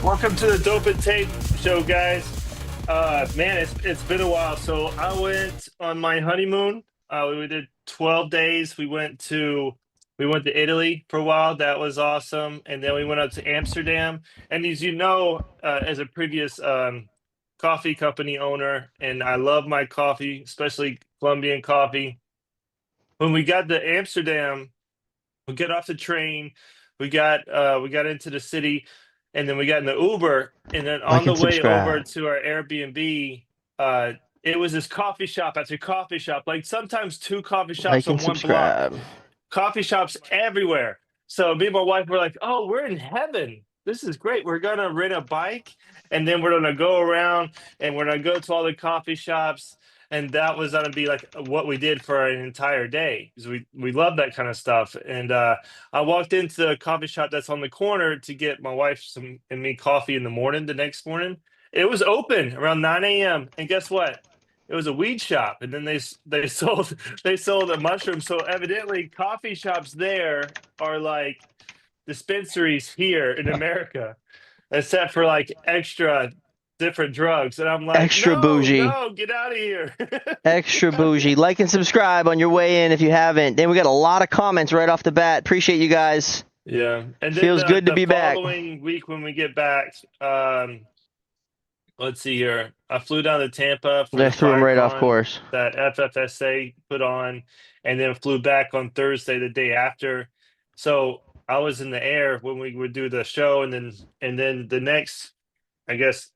Welcome to the Dope and Tape show, guys. Man, it's been a while. So I went on my honeymoon. We did 12 days. We went to Italy for a while. That was awesome. And then we went up to Amsterdam. And as you know, as a previous coffee company owner, and I love my coffee, especially Colombian coffee. When we got to Amsterdam, we get off the train, we got into the city, and then we got in the Uber, and then on Like the and way over subscribe. to our Airbnb, uh, it was this coffee shop after coffee shop, like sometimes two coffee shops Like and on one block, subscribe. coffee shops everywhere. So me and my wife were like, "Oh, we're in heaven. This is great. We're gonna rent a bike, and then we're gonna go around, and we're gonna go to all the coffee shops." And that was gonna be like what we did for an entire day because we love that kind of stuff. And I walked into the coffee shop that's on the corner to get my wife some and me coffee in the morning. The next morning, it was open around 9 a.m. And guess what? It was a weed shop, and then they sold they sold a mushroom. So evidently, coffee shops there are like dispensaries here in America, except for like extra different drugs. And I'm like, Extra no, bougie. no, get out of here. Extra Get out of bougie. here. Like and subscribe on your way in if you haven't. Then we got a lot of comments right off the bat. Appreciate you guys. Yeah. And then Feels the good to the be back. following week when we get back, let's see here. I flew down to Tampa for I the threw him right off FireCon course. that FFSA put on, and then flew back on Thursday, the day after. So I was in the air when we would do the show, and then the next, I guess,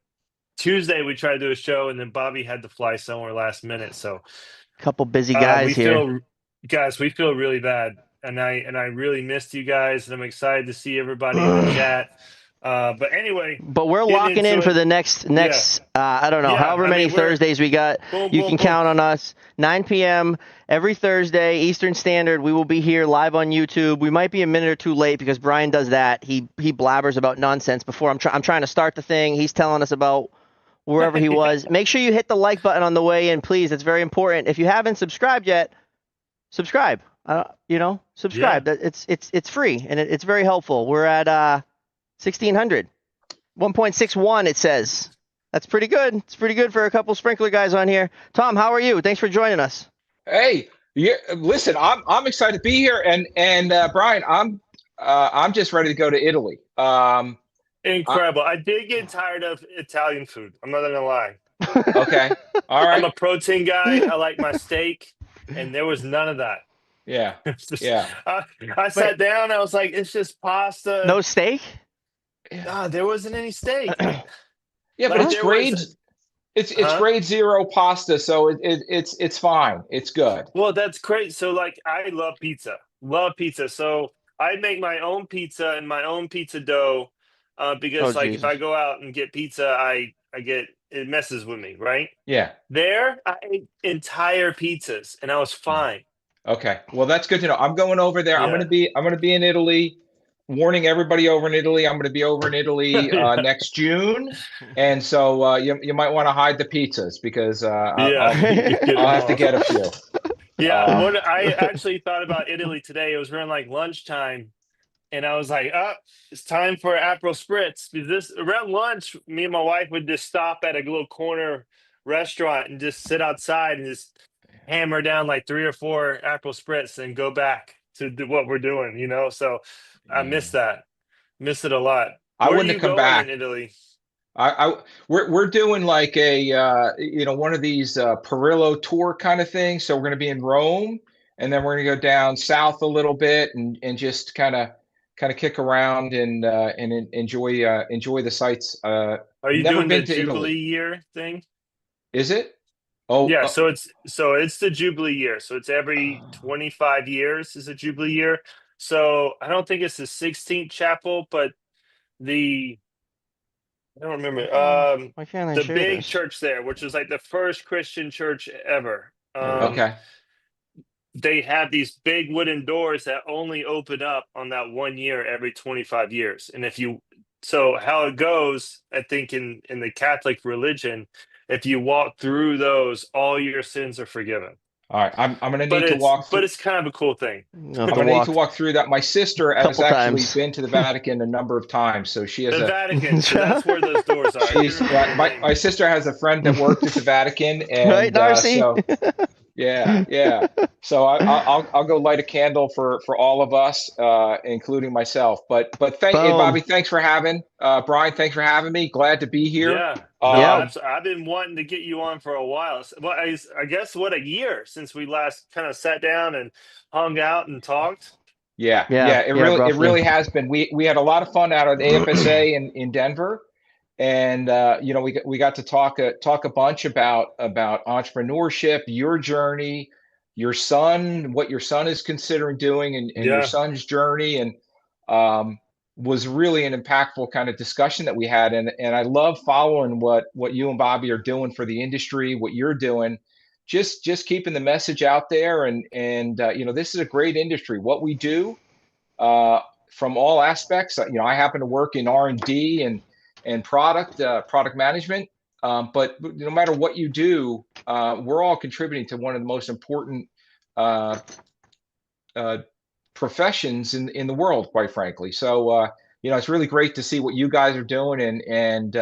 Tuesday we tried to do a show, and then Bobby had to fly somewhere last minute. So Couple busy we guys here. feel, guys, we feel really bad, and I really missed you guys, and I'm excited to see everybody in the chat. But anyway, But we're getting locking in into for it. the next Yeah, I don't know, yeah. however I many mean, we're Thursdays we got. boom, You boom, can boom. count on us. 9 p.m. every Thursday, Eastern Standard. We will be here live on YouTube. We might be a minute or two late because Brian does that. He blabbers about nonsense before I'm trying to start the thing. He's telling us about wherever he Yeah, was. Make sure you hit the like button on the way in, please. It's very important. If you haven't subscribed yet, subscribe. yeah. Subscribe. It's free and it's very helpful. We're at 1600. 1.61 it says. That's pretty good. It's pretty good for a couple sprinkler guys on here. Tom, how are you? Thanks for joining us. Hey, yeah, listen, I'm excited to be here, and Brian, I'm just ready to go to Italy. I, Incredible. I did get tired of Italian food. I'm not gonna lie. okay, all I'm right, a protein guy. I like my steak, and there was none of that. yeah, It's just, yeah, I Wait, sat down. I was like, it's just pasta. no steak? yeah, Ah, there wasn't any steak. yeah. But Like Huh? it's there was, it's huh? grade zero pasta, so it's fine. It's good. Well, that's great. So, like, I love pizza. Love pizza. So I make my own pizza and my own pizza dough, Oh because, like, if I Jesus. go out and get pizza, I get it messes with me, right? Yeah. There, I ate entire pizzas, and I was fine. Okay. Well, that's good to know. I'm going over there. Yeah. I'm gonna be in Italy. Warning everybody over in Italy. I'm going to be over in Italy Yeah. next June, and so you might want to hide the pizzas because Yeah. Get I'll them have to off. get a few. Yeah. Uh, What I actually thought about Italy today, it was around like lunchtime, and I was like, "Oh, it's time for Aperol Spritz." Because this around lunch, me and my wife would just stop at a little corner restaurant and just sit outside and just hammer down like three or four Aperol Spritz and go back to do what we're doing. So I miss yeah. that. Miss it a lot. I Where are wouldn't you have come going in back. Italy? We're doing like a one of these Perillo tour kind of thing. So we're going to be in Rome, and then we're going to go down south a little bit and just kind of kick around and enjoy the sights. Are you Never doing the been to Jubilee Italy. year thing? Is it? Oh, Yeah, so it's the Jubilee year. So it's every 25 years is a Jubilee year. So I don't think it's the 16th chapel, but the I don't remember. Why can't I The share big this? church there, which was like the first Christian church ever. There we go. okay. They have these big wooden doors that only open up on that 1 year every 25 years. And so how it goes, I think in the Catholic religion, if you walk through those, all your sins are forgiven. All right, I'm gonna but need to walk through. it's kind of a cool thing. You'll have I'm to gonna need to walk walk through that. My sister a has couple actually times. been to the Vatican a number of times, so she has The a Vatican, so that's where those doors are. I couldn't she's remember the my name. my sister has a friend that worked at the Vatican, Right, and Narcy? so yeah, yeah. So I'll go light a candle for all of us, including myself. But thank hey Boom. Bobby, thanks for having Brian, thanks for having me. Glad to be here. Yeah, no, Yeah. Um, I've been wanting to get you on for a while. Well, I guess what, a year since we last kind of sat down and hung out and talked. yeah, Yeah. yeah. Yeah. It Roughly. really has been. We had a lot of fun out at AFSA in Denver, and we got to talk a bunch about entrepreneurship, your journey, your son, what your son is considering doing, and your Yeah, son's journey, and um, was really an impactful kind of discussion that we had, and I love following what you and Bobby are doing for the industry, what you're doing, just keeping the message out there, and this is a great industry. What we do uh, from all aspects. I happen to work in R&D and product management. But no matter what you do, we're all contributing to one of the most important uh, uh, professions in the world, quite frankly. So it's really great to see what you guys are doing, and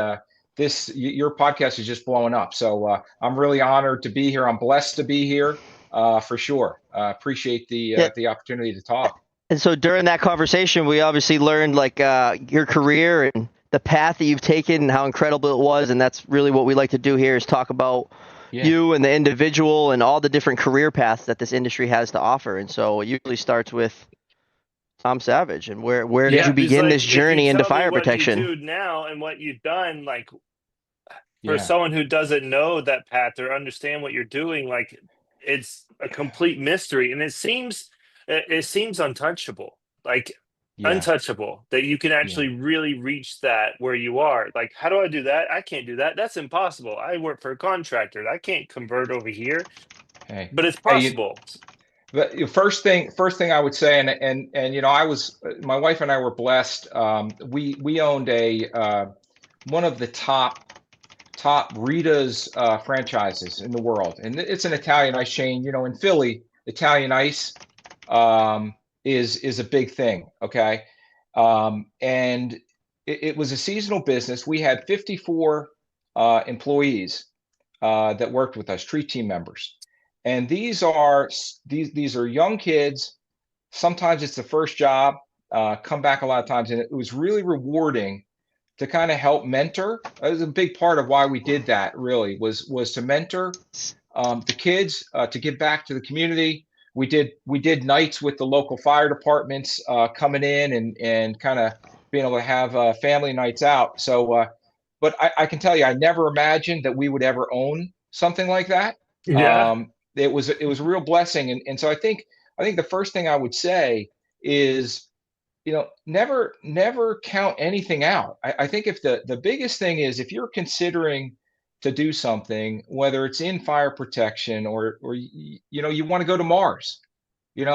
this your podcast is just blowing up. So I'm really honored to be here. I'm blessed to be here for sure. Appreciate Yeah. the opportunity to talk. And so during that conversation, we obviously learned like your career and the path that you've taken and how incredible it was. And that's really what we like to do here is talk about Yeah. you and the individual and all the different career paths that this industry has to offer. And so it usually starts with Tom Savage. And where did Yeah. you yeah. Because begin like, this if you journey into tell me fire what you protection? do now and what you've done, like for Yeah. someone who doesn't know that path or understand what you're doing, like it's a complete mystery, and it seems untouchable, like Yeah. untouchable, that you can Yeah. actually really reach that where you are. Like, how do I do that? I can't do that. That's impossible. I work for a contractor. I can't convert over here, Hey. but it's Hey, possible. the first thing I would say, and I was my wife and I were blessed. We owned a one of the top Rita's franchises in the world, and it's an Italian ice chain. In Philly, Italian ice um, is a big thing. Okay, and it was a seasonal business. We had 54 employees that worked with us, tree team members, and these are young kids. Sometimes it's the first job. Come back a lot of times, and it was really rewarding to kind of help mentor. That was a big part of why we did that. Really was to mentor the kids, to give back to the community. We did nights with the local fire departments coming in and kind of being able to have family nights out. So, but I can tell you, I never imagined that we would ever own something like that. Yeah, It was a real blessing, and so I think the first thing I would say is never count anything out. I think if the biggest thing is if you're considering to do something, whether it's in fire protection or you want to go to Mars, you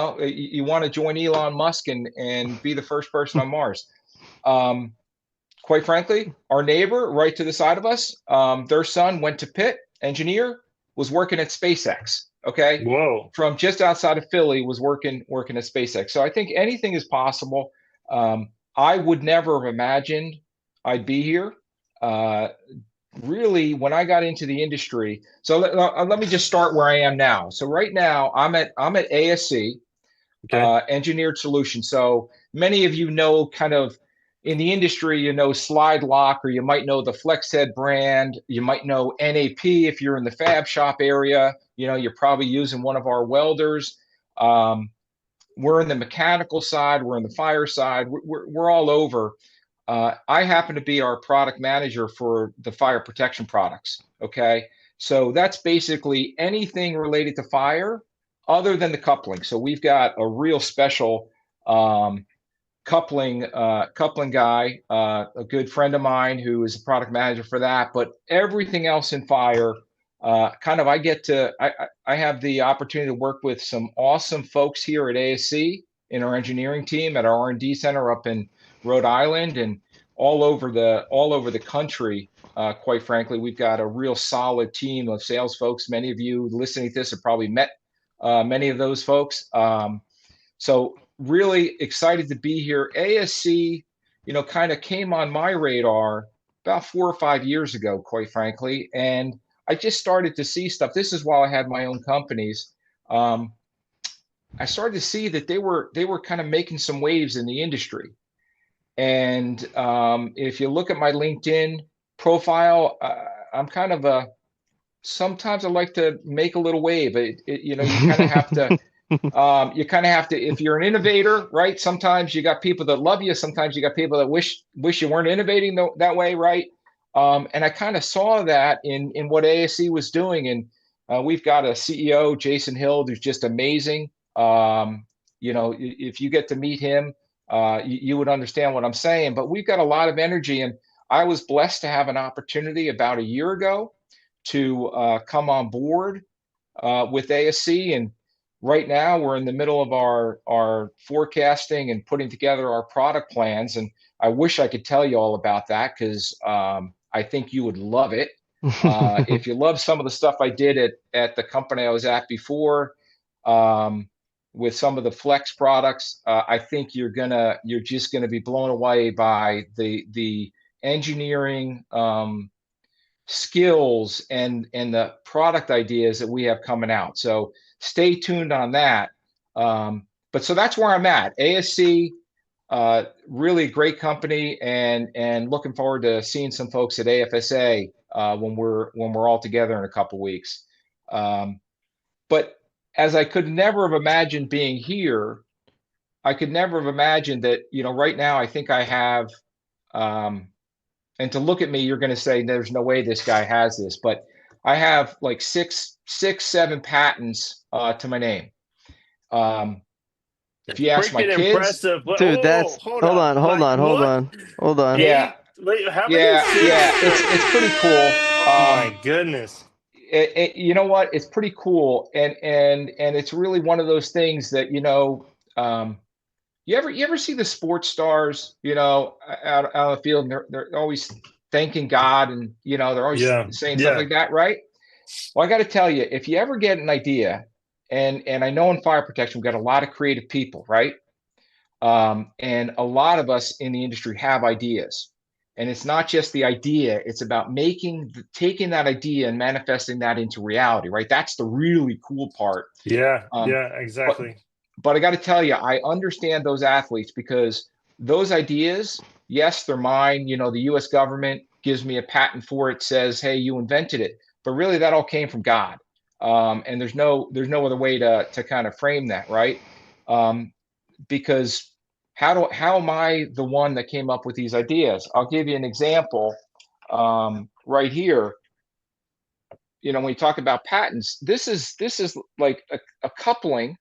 want to join Elon Musk and be the first person on Mars. Um, Quite frankly, our neighbor right to the side of us, their son went to Pitt, engineer, was working at SpaceX. Okay, whoa, from just outside of Philly, was working at SpaceX. So I think anything is possible. I would never have imagined I'd be here. Uh, Really, when I got into the industry, so let me just start where I am now. So right now, I'm at ASC, okay, Engineered Solutions. So many of you know, kind of in the industry, Slide Lock, or you might know the FlexHead brand. You might know NAP if you're in the fab shop area. You're probably using one of our welders. Um, we're in the mechanical side. We're in the fire side. We're all over. I happen to be our product manager for the fire protection products. Okay. So that's basically anything related to fire other than the coupling. So we've got a real special coupling guy, a good friend of mine who is a product manager for that. But everything else in fire, kind of I have the opportunity to work with some awesome folks here at ASC in our engineering team at our R&D center up in Rhode Island and all over the country. Quite frankly, we've got a real solid team of sales folks. Many of you listening to this have probably met many of those folks. So really excited to be here. ASC, kind of came on my radar about 4 or 5 years ago, quite frankly, and I just started to see stuff. This is while I had my own companies. I started to see that they were kind of making some waves in the industry. And if you look at my LinkedIn profile, I'm kind of sometimes I like to make a little wave. You kind of have to. If you're an innovator, right? Sometimes you got people that love you. Sometimes you got people that wish you weren't innovating that way, right? And I kind of saw that in what ASC was doing. And we've got a CEO, Jason Hill, who's just amazing. If you get to meet him, you would understand what I'm saying. But we've got a lot of energy, and I was blessed to have an opportunity about a year ago to come on board with ASC. And right now we're in the middle of our forecasting and putting together our product plans. And I wish I could tell you all about that, because I think you would love it. If you love some of the stuff I did at the company I was at before, with some of the Flex products, I think you're just gonna be blown away by the engineering skills and the product ideas that we have coming out. So stay tuned on that. But so that's where I'm at. ASC, really great company, and looking forward to seeing some folks at AFSA when we're all together in a couple weeks. But as I could never have imagined being here, I could never have imagined that, right now I think I have, and to look at me, you're going to say there's no way this guy has this, but I have like six, 7 patents to my name. If you ask my Freaking kids, impressive. Dude, that's Hold up. hold Like on, hold what? on, hold on. yeah, 8? Wait, how many? yeah, 6? yeah, it's pretty cool. Oh my goodness. You know what? It's pretty cool, and it's really one of those things that you ever see the sports stars, out on the field, and they're always thanking God, and they're always Yeah. saying stuff Yeah. like that, right? Well, I got to tell you, if you ever get an idea, and I know in fire protection we've got a lot of creative people, right? And a lot of us in the industry have ideas. And it's not just the idea, it's about taking that idea and manifesting that into reality, right? That's the really cool part. Yeah. Um, Yeah. but Exactly. but I got to tell you, I understand those athletes, because those ideas, yes, they're mine. The U.S. government gives me a patent for it, says, "Hey, you invented it," but really that all came from God. And there's no other way to kind of frame that, right? Because how am I the one that came up with these ideas? I'll give you an example right here. When we talk about patents, this is like a coupling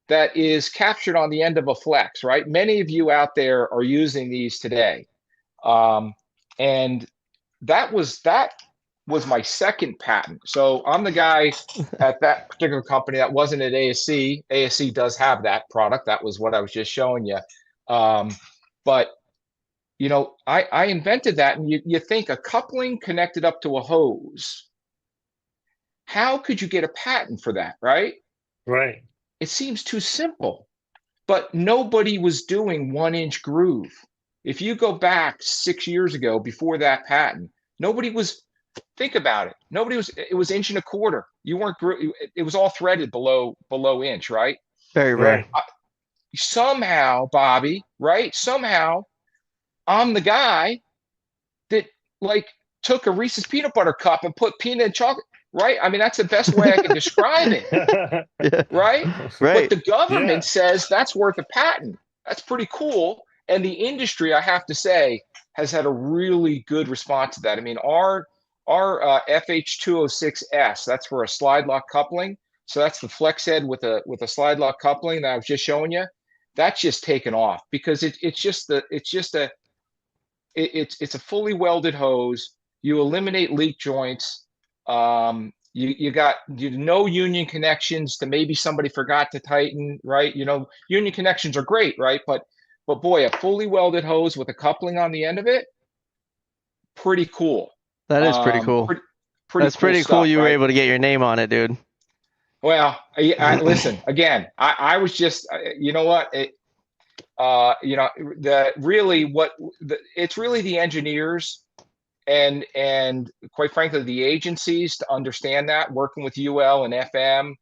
that is captured on the end of a flex, right? Many of you out there are using these today. And that was my second patent. So I'm the guy at that particular company that wasn't at ASC. ASC does have that product. That was what I was just showing you. But I invented that, and you think a coupling connected up to a hose. How could you get a patent for that, right? Right. It seems too simple, but nobody was doing 1-inch groove. If you go back 6 years ago, before that patent, nobody was. Think about it. It was 1.25 inch. You weren't. It was all threaded below inch, right? Very rare. Right. Somehow, Bobby, right? Somehow, I'm the guy that like took a Reese's peanut butter cup and put peanut and chocolate. Right? I mean, that's the best way I can describe it. Yeah. Right? But Right. the government Yeah. says that's worth a patent. That's pretty cool. And the industry, I have to say, has had a really good response to that. I mean, our FH206S, that's for a slide lock coupling. So that's the flex head with a slide lock coupling that I was just showing you. That's just taken off, because it's a fully welded hose. You eliminate leak joints. You got no union connections to maybe somebody forgot to tighten, right? Union connections are great, right? But boy, a fully welded hose with a coupling on the end of it, pretty cool. That is pretty cool. Pretty That's cool pretty cool stuff, you were right? able to get your name on it, dude. Well, listen again. I was just, you know what? You know, it's really the engineers and quite frankly the agencies to understand that working with UL and FM.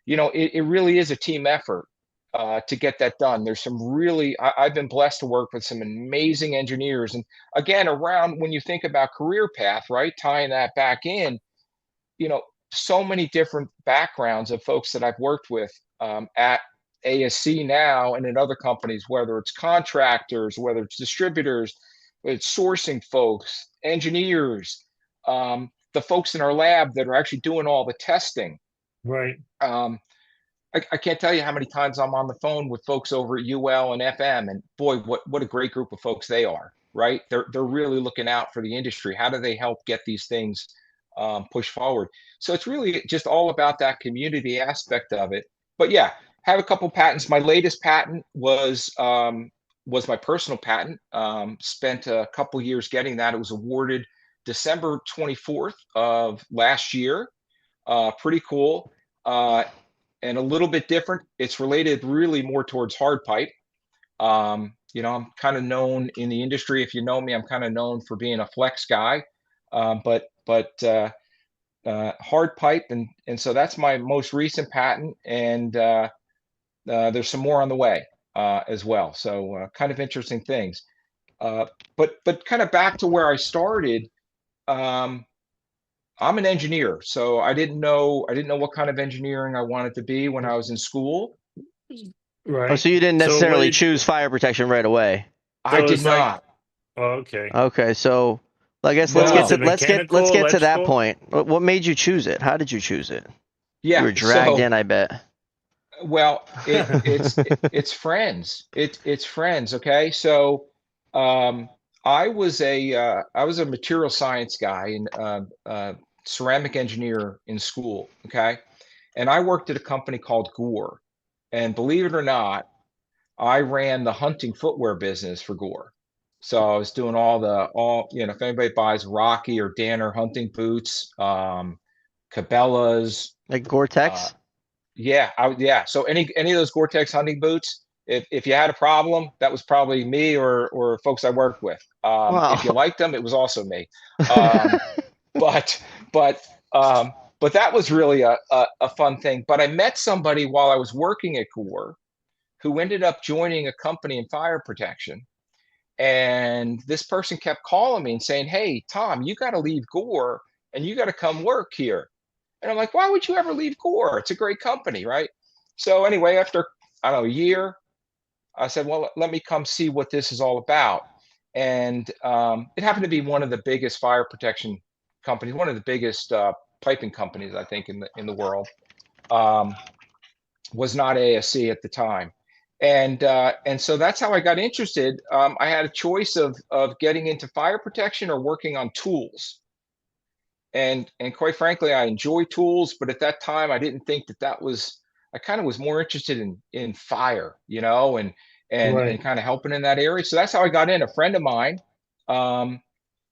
You know, it really is a team effort to get that done. There's some really, I've been blessed to work with some amazing engineers. And again, around when you think about career path, right, tying that back in, you know, so many different backgrounds of folks that I've worked with at ASC now and in other companies, whether it's contractors, whether it's distributors, it's sourcing folks, engineers, the folks in our lab that are actually doing all the testing. Right. I can't tell you how many times I'm on the phone with folks over at UL and FM, and boy, what a great group of folks they are, right? They're really looking out for the industry. How do they help get these things pushed forward? So it's really just all about that community aspect of it. But yeah, have a couple patents. My latest patent was my personal patent. Spent a couple years getting that. It was awarded December 24th of last year. Pretty cool. And a little bit different. It's related really more towards hard pipe. You know, I'm kind of known in the industry. If you know me, I'm kind of known for being a flex guy. But hard pipe, and so that's my most recent patent, and there's some more on the way as well. So kind of interesting things. But kind of back to where I started. I'm an engineer, so I didn't know what kind of engineering I wanted to be when I was in school. Right. Oh, so you didn't So what necessarily did- choose fire protection right away. I did it's like- not. Oh, okay. Okay, so I guess No. let's get Was to it let's get mechanical, to that electrical? point. What made you choose it? How did you choose it? Yeah, You were dragged so in, I bet. well, it's friends. It's friends. Okay, so I was a material science guy and ceramic engineer in school. Okay, and I worked at a company called Gore, and believe it or not, I ran the hunting footwear business for Gore. So I was doing you know, if anybody buys Rocky or Danner hunting boots, Cabela's, Like Gore-Tex? yeah. So any of those Gore-Tex hunting boots, if you had a problem, that was probably me or folks I worked with. Wow. If you liked them, it was also me. Um, but but um, but that was really a fun thing. But I met somebody while I was working at Gore who ended up joining a company in fire protection. And this person kept calling me and saying, "Hey, Tom, you got to leave Gore and you got to come work here." And I'm like, "Why would you ever leave Gore? It's a great company, right?" So anyway, after I don't know a year, I said, "Well, let me come see what this is all about." And it happened to be one of the biggest fire protection companies, one of the biggest piping companies, I think, in the world. Was not ASC at the time, and so that's how I got interested. I had a choice of getting into fire protection or working on tools, and quite frankly, I enjoy tools, but at that time, I didn't think that was. I kind of was more interested in fire, you know, and Right. kind of helping in that area. So that's how I got in. A friend of mine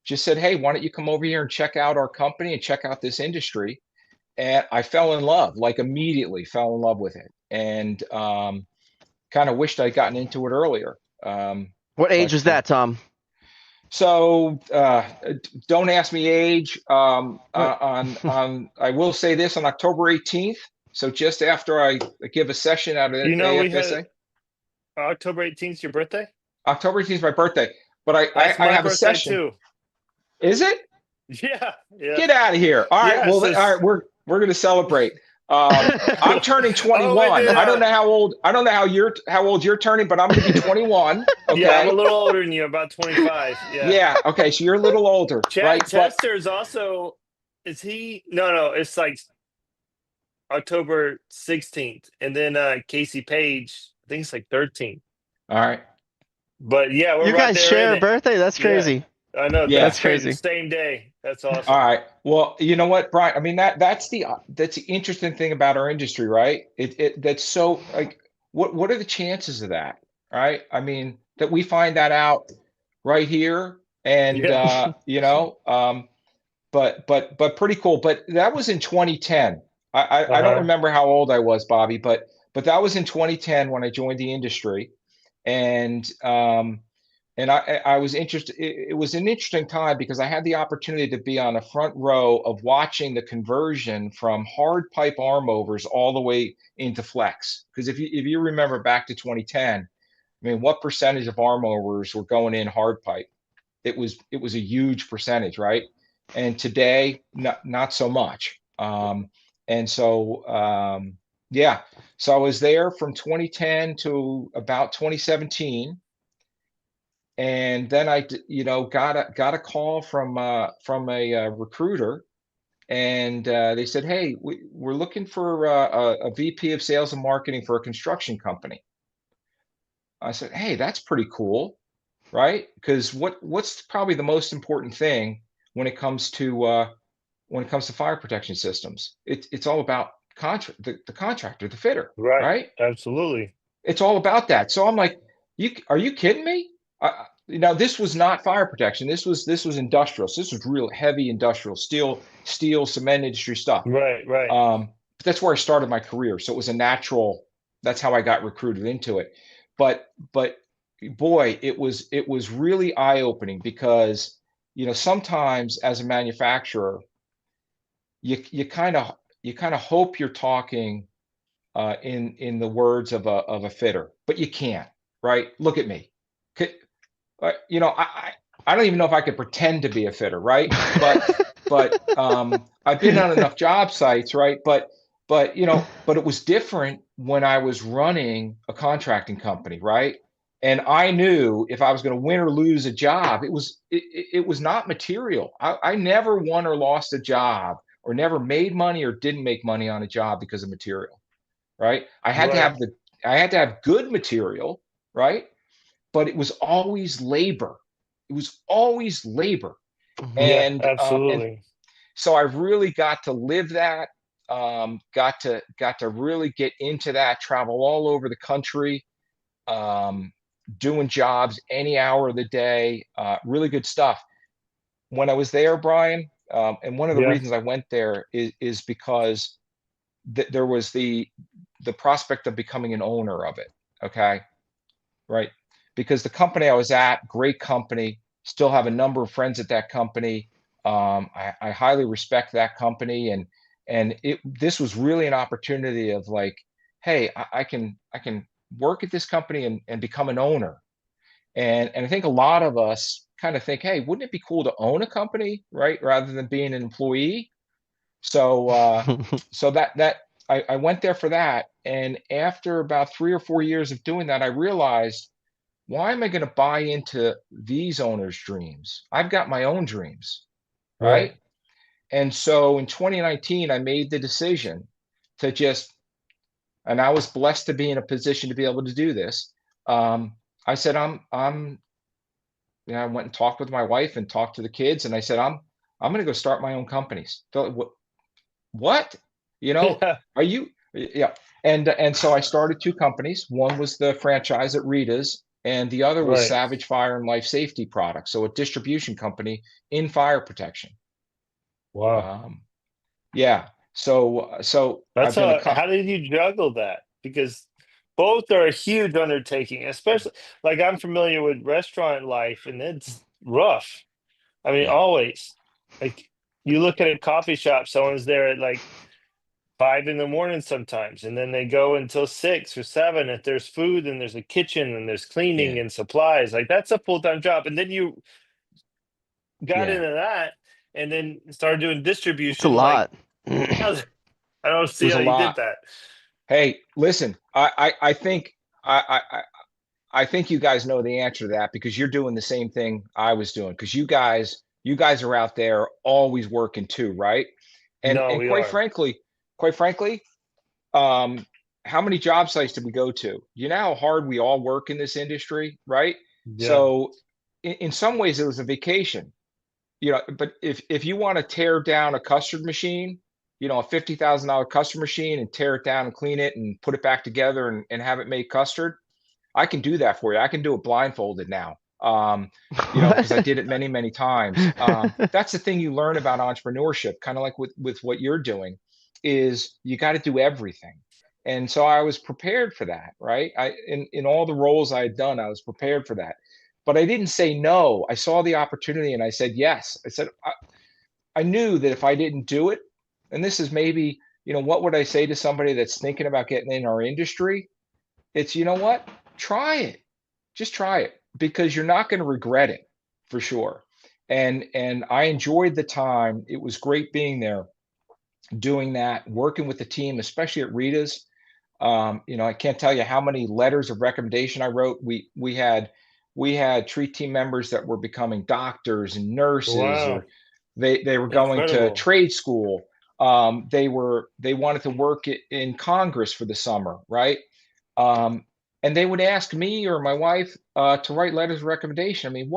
just said, "Hey, why don't you come over here and check out our company and check out this industry?" And I fell in love, like immediately fell in love with it, and kind of wished I'd gotten into it earlier. What age was that, Tom? So don't ask me age. I will say this on October 18th. So just after I give a session out at You know, we AFSA, had October 18th, your birthday? October 18th is my birthday. But That's I my have a birthday session. too. Is it? Yeah. Yeah. Get out of here! All right. Yeah, Well, so all right. We're going to celebrate. I'm turning 21. then, I don't know how old. I don't know how old you're turning, but I'm going to be 21. Okay. Yeah, I'm a little older than you, about 25. Yeah. Yeah. Okay. So you're a little older, Chad right? But Tester's also, is he? No, it's like October 16th. And then Casey Page, I think it's like 13th. all right. But yeah, we're You right there there share in a it. birthday? That's Yeah. crazy. I know. Yeah. That's crazy. crazy. Same day. That's awesome. All right. Well, you know what, Brian? I mean that's the interesting thing about our industry, right? That's so like what are the chances of that, right? I mean that we find that out right here, and Yeah. you know, but pretty cool. But that was in 2010. I don't Uh-huh. remember how old I was, Bobby, but that was in 2010 when I joined the industry, and I was interested. It was an interesting time because I had the opportunity to be on a front row of watching the conversion from hard pipe arm overs all the way into flex. Because if you remember back to 2010, I mean, what percentage of arm overs were going in hard pipe? It was a huge percentage, right? And today, not so much. And so yeah, so I was there from 2010 to about 2017, and then got a call from a recruiter, and they said, "Hey, we're looking for a VP of sales and marketing for a construction company." I said, "Hey, that's pretty cool, right? Because what's probably the most important thing when it comes to fire protection systems? It's all about the contractor, the fitter, Right. right? Absolutely. It's all about that." So I'm like, are you kidding me? Now this was not fire protection. This was industrial. So this was real heavy industrial steel, cement industry stuff. Right, right. But that's where I started my career. So it was a natural. That's how I got recruited into it. But boy, it was really eye opening because sometimes as a manufacturer, you kind of hope you're talking in the words of a fitter, but you can't, right? Look at me. I don't even know if I could pretend to be a fitter, right? But I've been on enough job sites, right? But it was different when I was running a contracting company, right? And I knew if I was going to win or lose a job, it was not material. I never won or lost a job, or never made money or didn't make money on a job because of material, right? Right. I had to have good material, right? But it was always labor. It was always labor. Mhm. Yeah, And absolutely. so I really got to live that. Got to really get into that. Travel all over the country, um, doing jobs any hour of the day. Really good stuff. When I was there, Brian, and one of the Yeah. reasons I went there is because there was the prospect of becoming an owner of it. Okay, right? Because the company I was at, great company, still have a number of friends at that company. I highly respect that company, and this was really an opportunity of like, hey, I can work at this company and become an owner. And I think a lot of us kind of think, hey, wouldn't it be cool to own a company, right, rather than being an employee? So I went there for that, and after about 3 or 4 years of doing that, I realized, why am I going to buy into these owners' dreams? I've got my own dreams, right? Right. And so in 2019, I made the decision to just, and I was blessed to be in a position to be able to do this. I said, I went and talked with my wife and talked to the kids, and I said, I'm going to go start my own companies. They're like, what? You know, Yeah. are you? Yeah. And so I started two companies. One was the franchise at Rita's, and the other was Right. Savage Fire and Life Safety Products, so a distribution company in fire protection. Wow. Um, yeah. So That's I've been how did you juggle that? Because both are a huge undertaking, especially like I'm familiar with restaurant life and it's rough. I mean, yeah, always. Like you look at a coffee shop, someone's there at like 5 in the morning sometimes, and then they go until 6 or 7. If there's food, and there's a kitchen, and there's cleaning yeah, and supplies, like that's a full-time job. And then you got yeah. into that and then started doing It's a distribution. Like, lot. I don't It see was how a you did lot. that. Hey, listen, I think I think you guys know the answer to that because you're doing the same thing I was doing, because you guys are out there always working too, right? And No, and we quite are. frankly, quite frankly, um, how many job sites did we go to? You know how hard we all work in this industry, right? Yeah. So in some ways it was a vacation, but if you want to tear down a custard machine, a $50,000 custard machine, and tear it down and clean it and put it back together and have it make custard, I can do that for you. I can do it blindfolded now. Because I What? did it many, many times. That's the thing you learn about entrepreneurship, kind of like with what you're doing, is you got to do everything. And so I was prepared for that, right? In all the roles I had done, I was prepared for that. But I didn't say no. I saw the opportunity and I said yes. I said I knew that if I didn't do it, and this is maybe, what would I say to somebody that's thinking about getting in our industry? It's, you know what? Try it. Just try it, because you're not going to regret it for sure. And I enjoyed the time. It was great being there, doing that, working with the team, especially at Rita's. I can't tell you how many letters of recommendation I wrote. We had treat team members that were becoming doctors and nurses, Wow. or they were going to Incredible. trade school. They wanted to work in Congress for the summer, right? And they would ask me or my wife to write letters of recommendation. I mean,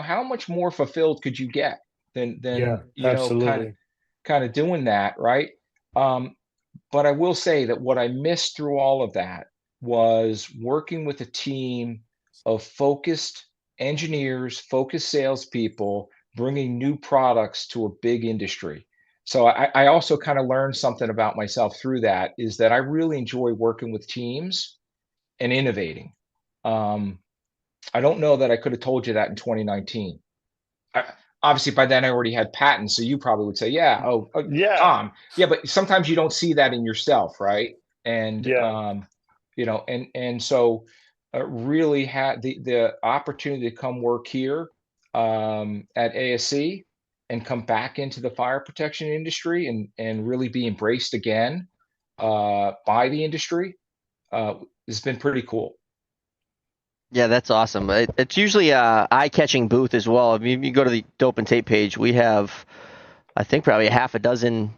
how much more fulfilled could you get than Yeah, kind of absolutely. doing that, right? But I will say that what I missed through all of that was working with a team of focused engineers, focused salespeople, bringing new products to a big industry. So I also kind of learned something about myself through that, is that I really enjoy working with teams and innovating. Um, I don't know that I could have told you that in 2019. Obviously, by then I already had patents, so you probably would say, "Yeah, Yeah. Tom, yeah." But sometimes you don't see that in yourself, right? And Yeah. so really had the opportunity to come work here at ASC and come back into the fire protection industry and really be embraced again by the industry has been pretty cool. Yeah, that's awesome. It's usually a eye-catching booth as well. If you go to the Dope and Tape page, we have, I think, probably a half a dozen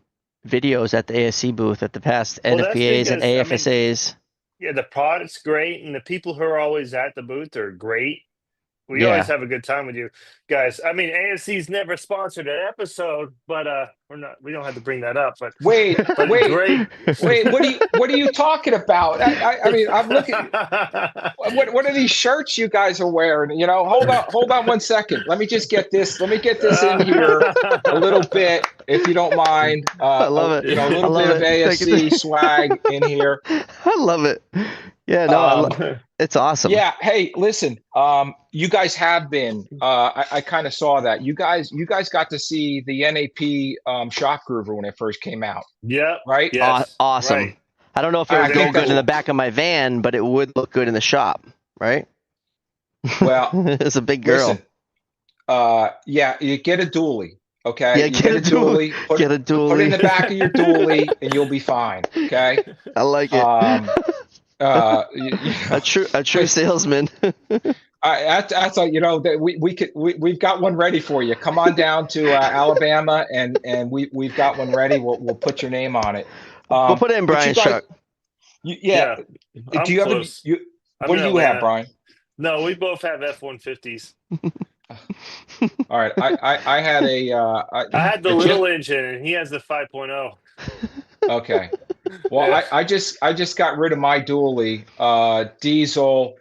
videos at the ASC booth at the past Well, that's NFPAs and because, I mean, AFSAs. yeah, the product's great, and the people who are always at the booth are great. We always Yeah. have a good time with you guys. I mean, ASC's never sponsored an episode, but we don't have to bring that up, Wait, but wait, great. wait. What are you talking about? I mean, I'm looking. What are these shirts you guys are wearing? Hold on 1 second. Let me just get this. Let me get this in here a little bit, if you don't mind. I love it. A I little love bit of it. Thank ASC you. swag in here. I love it. Yeah, no, Um, it's awesome. yeah. Hey, listen. You guys have been. I kind of saw that. You guys got to see the NAP shock groover when it first came out, Yep. right? Yes. Awesome. Right. I don't know if it I would go think good that's in the back of my van, but it would look good in the shop, right? well. It's a big Listen. girl. Yeah, you get a dually. Okay, Yeah, you get a dually. get a Put it in dually. the back of your dually, and you'll be fine. Okay. I like it. Um. A true Listen, salesman. that's all. That we've got one ready for you. Come on down to Alabama, and we've got one ready. We'll put your name on it. We'll put it in But you Brian's guys, truck. yeah. Yeah. Do I'm you have close. I'm what in do you have, Atlanta. Brian? No, we both have F-150s. All right. I had I had the a gent. little engine, and he has the 5.0. Okay. Well, Yeah. I just got rid of my dually diesel.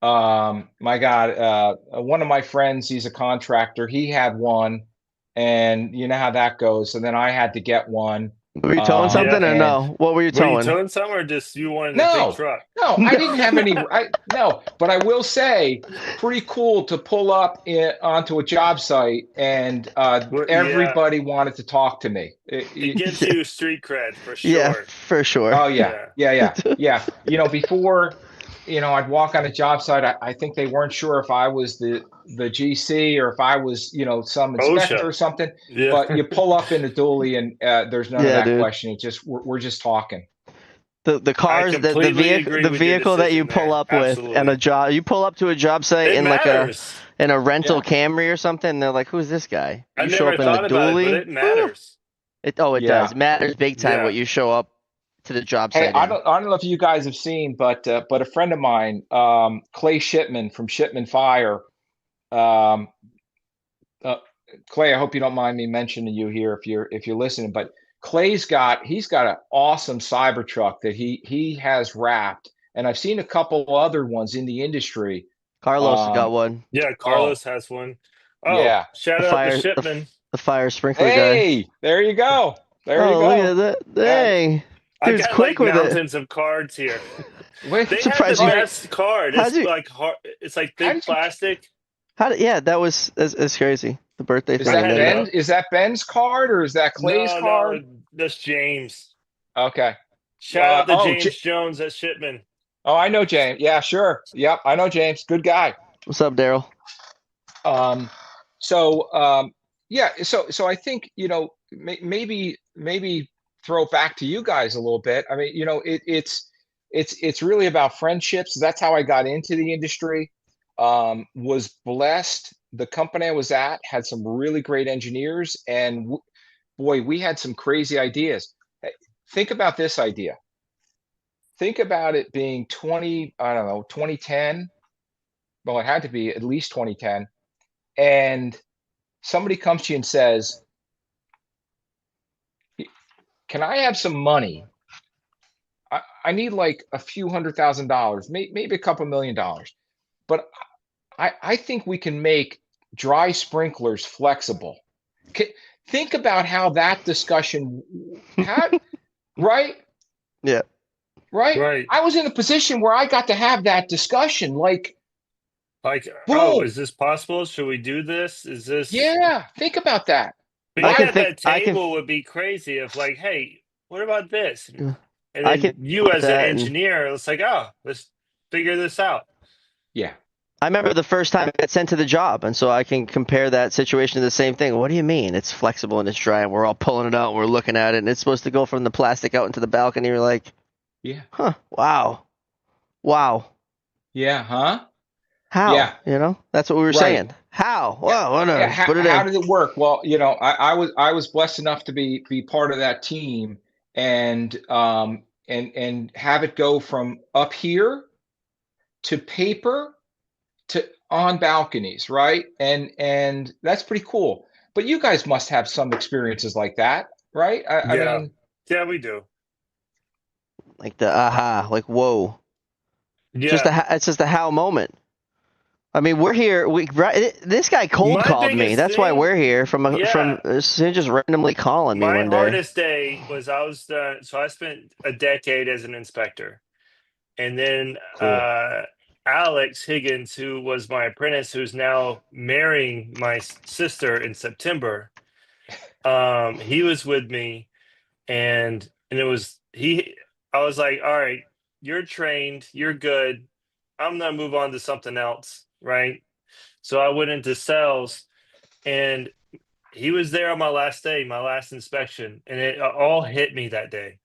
My God, one of my friends, he's a contractor. He had one, and you know how that goes. And then I had to get one. Were you towing Yeah. something or And no? What were you Were you towing? towing some, or just you wanted a big no, truck? no, I No. didn't have any. No, but I will say, pretty cool to pull up onto a job site, and Yeah. everybody wanted to talk to me. It gives Yeah, you street cred for yeah, sure. for sure. Oh yeah, Yeah. yeah, yeah, yeah. Before, I'd walk on a job site. I think they weren't sure if I was the GC or if I was, some inspector OSHA. or something. Yeah. But you pull up in the dually, and there's none of Yeah, that dude. question. It's just we're just talking. The I cars completely agree the with your vehicle that you decision pull there. up with and a Absolutely. job you pull up to a job site It in like matters. a rental Yeah, Camry or something, and they're like, "Who's this guy?" I You show never up in the thought about it, but dually. it Woo! matters. It yeah. does. Matters big time what Yeah. you show up to the job Hey, site I in. don't know if you guys have seen, but a friend of mine, Clay Shipman from Shipman Fire. Um, uh, Clay, I hope you don't mind me mentioning you here if you're listening. But he's got an awesome Cybertruck that he has wrapped, and I've seen a couple other ones in the industry. Carlos has got Um, one. Yeah. oh Carlos has one. Oh, yeah, The shout out to fire Shipman. the fire sprinkler guy. hey, there you go, There you Oh, look go. at that. And Dang. I Dude's got quick like with it. mountains of cards here. wait, They have the Surprised all you. right. best card. How'd It's you? like hard. It's like How thick did you? plastic. Yeah, that was that's crazy. The birthday Is thing, and that There you then Ben? go. Is that Ben's card or is that Clay's No, no, card? that's James. Okay. Shout out to Oh, James Jones at Shipman. oh, I know James. Yeah, sure. Yep, I know James. Good guy. what's up, Daryl? Um, so yeah, so I think maybe throw it back to you guys a little bit. I mean, it's really about friendships. That's how I got into the industry. Was blessed. The company I was at had some really great engineers, and boy, we had some crazy ideas. Think about this idea. Think about it being 20, I don't know, 2010. Well, it had to be at least 2010. And somebody comes to you and says, "Can I have some money? I need like a few $100,000, maybe a couple $1 million, but I think we can make dry sprinklers flexible." Think about how that discussion had, right? Yeah. Right? Right. I was in a position where I got to have that discussion. Like, Like, oh, boom. is this possible? Should we do this? Is this Yeah, think about that. being I can Why? at think. that I can. table would be crazy of like, hey, what about this? And I can then you about as an that, and engineer, it's like, oh, let's figure this out. Yeah. I remember the first time I got sent to the job, and so I can compare that situation to the same thing. What do you mean? It's flexible and it's dry, and we're all pulling it out, and we're looking at it, and it's supposed to go from the plastic out into the balcony. You're like, Yeah. huh? Wow, wow. Yeah. Huh? How? Yeah. That's what we were Right. saying. How? Yeah. Wow, whatever. Yeah. Just put it How in. did it work? Well, I was blessed enough to be part of that team and have it go from up here to paper to on balconies, right? And that's pretty cool. But you guys must have some experiences like that, right? I Yeah. mean, Yeah, we do. Like the aha, like whoa. Yeah. It's just a how moment. I mean, we're here. This guy cold My called me. biggest That's why thing, we're here. yeah, From just randomly calling me my one day. hardest day was so I spent a decade as an inspector. And then cool. Alex Higgins, who was my apprentice, who's now marrying my sister in September, he was with me, and it was he. I was like, all right, you're trained, you're good. I'm gonna move on to something else, right? So I went into sales, and he was there on my last day, my last inspection, and it all hit me that day.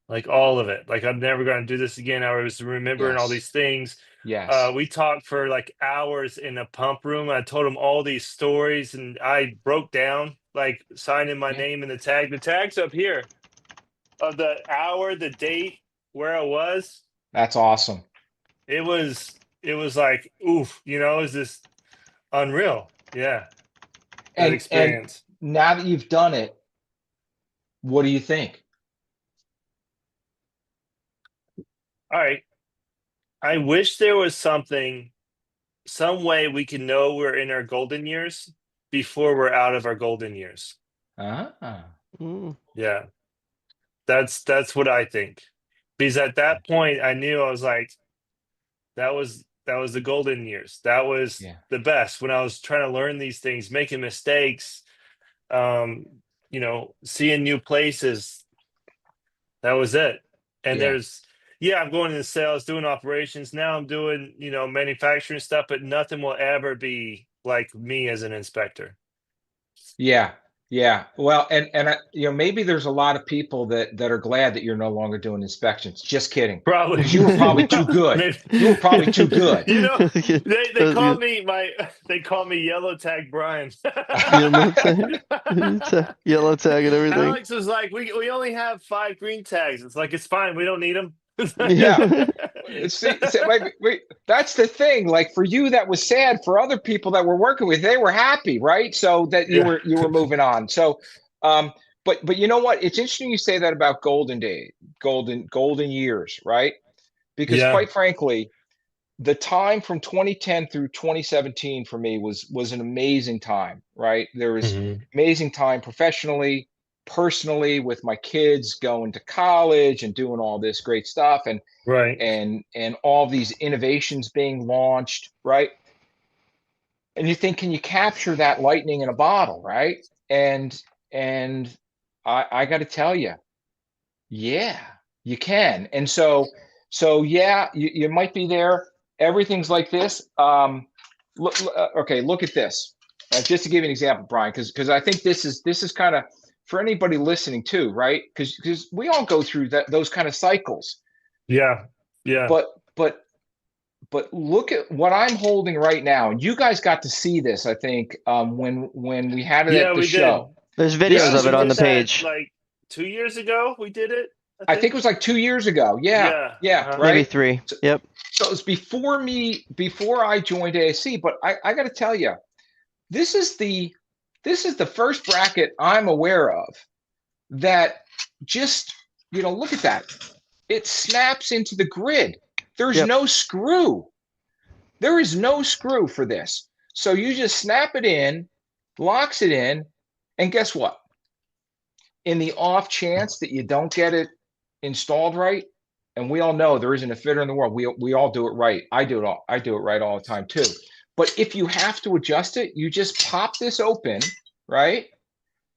Like all of it. Like I'm never going to do this again. I was remembering all Yes. these things. Yes. We talked for like hours in a pump room. I told him all these stories, and I broke down, like signing my Yeah. name in the tag. The tag's up here of the hour, the date, where I was. That's awesome. It was like, oof, is this unreal? Yeah, that And experience. now that you've done it, what do you think? All right. I wish there was some way we can know we're in our golden years before we're out of our golden years. Ah. Mm. Yeah, that's what I think. Because at that point, I knew I was like, that was the golden years. That was Yeah. the best when I was trying to learn these things, making mistakes, um, seeing new places. That was it. And Yeah. yeah, I'm going into sales, doing operations. Now I'm doing, manufacturing stuff, but nothing will ever be like me as an inspector. Yeah. Yeah. Well, and maybe there's a lot of people that are glad that you're no longer doing inspections. Just kidding. Probably. Because you were probably too good. Maybe. You were probably too good. You know, they That's call good. me they call me Yellow Tag Brian. Yellow tag. Yellow tag and everything. Alex was like, we only have 5 green tags. It's like, it's fine. We don't need them. Yeah. See, wait, that's the thing. Like for you, that was sad. For other people that were working with, they were happy, right? So that you Yeah. were moving on. So, but you know what? It's interesting you say that about golden years, right? Because Yeah. quite frankly, the time from 2010 through 2017 for me was an amazing time, right? There was Mhm. amazing time professionally, personally with my kids going to college and doing all this great stuff, and Right. all these innovations being launched, right? And you think, can you capture that lightning in a bottle, right? And I got to tell you, yeah, you can. And so yeah, you might be there. Everything's like this. Okay, look at this. Just to give you an example, Brian, because I think this is kind of for anybody listening too, right? Because we all go through those kind of cycles. Yeah. Yeah. But but but look at what I'm holding right now, and you guys got to see this, I think, when we had it Yeah, at the we did. show. There's This videos is of it We on did the that page. like 2 years ago. We did it, I I think think. it was like 2 years ago. Yeah, Yeah. yeah, Uh-huh. Maybe right. 3. So, Yep. so it was before I joined ASC. But I got to tell you, this is the first bracket I'm aware of that just look at that. It snaps into the grid. There's Yep. no screw. There is no screw for this. So you just snap it in, locks it in, and guess what? In the off chance that you don't get it installed right, and we all know there isn't a fitter in the world. We all do it right. I do it right all the time too. But if you have to adjust it, you just pop this open, right?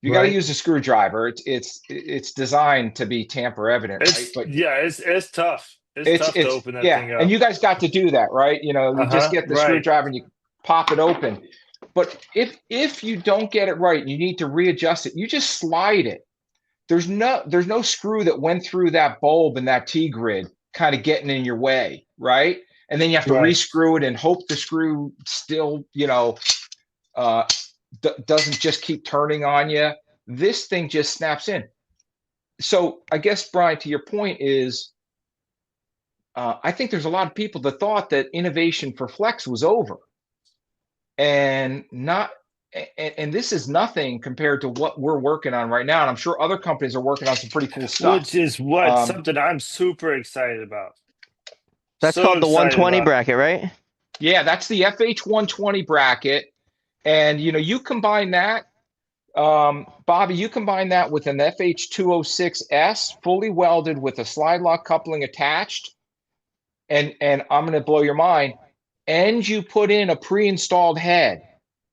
You got to Right. use a screwdriver. It's designed to be tamper evident, right? But It's tough. It's tough to open that yeah, thing and up. you guys got to do that, right? You just Uh-huh. get the Right. screwdriver and you pop it open. But if you don't get it right, you need to readjust it. You just slide it. There's no screw that went through that bulb and that T grid kind of getting in your way, right? And then you have to Right. rescrew it and hope the screw still, doesn't just keep turning on you. This thing just snaps in. So I guess, Brian, to your point is, I think there's a lot of people that thought that innovation for Flex was over, and not. And this is nothing compared to what we're working on right now. And I'm sure other companies are working on some pretty cool stuff. Which is something I'm super excited about. That's So called the excited 120 about. bracket, right? Yeah, that's the FH120 bracket. And you combine that, Bobby, you combine that with an FH206S fully welded with a slide lock coupling attached, and I'm going to blow your mind. And you put in a pre-installed head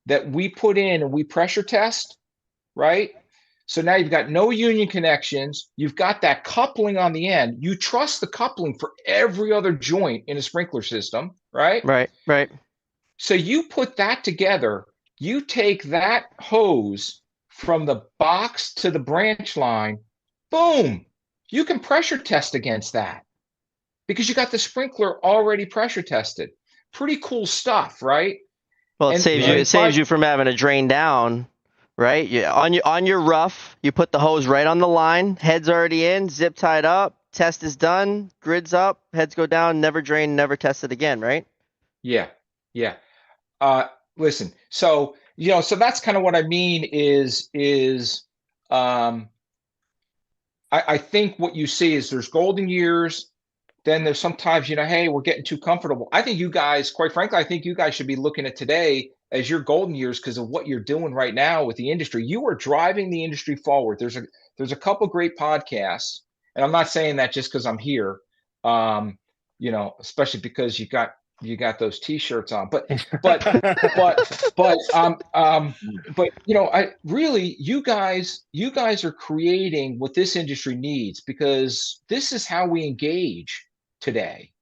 that we put in and we pressure test, right? So now you've got no union connections. You've got that coupling on the end. You trust the coupling for every other joint in a sprinkler system, right? Right. So you put that together. You take that hose from the box to the branch line, boom, you can pressure test against that because you got the sprinkler already pressure tested. Pretty cool stuff, right? Well, it saves you from having to drain down, right? On your rough, you put the hose right on the line, head's already in, zip tied up, test is done, grid's up, heads go down, never drain, never test it again, right? Yeah. Listen, so that's kind of what I mean is I think what you see is there's golden years. Then there's sometimes, hey, we're getting too comfortable. I think you guys, quite frankly, I think you guys should be looking at today as your golden years because of what you're doing right now with the industry. You are driving the industry forward. There's a couple great podcasts, and I'm not saying that just because I'm here, especially because you got those T-shirts on. But I really, you guys are creating what this industry needs because this is how we engage today,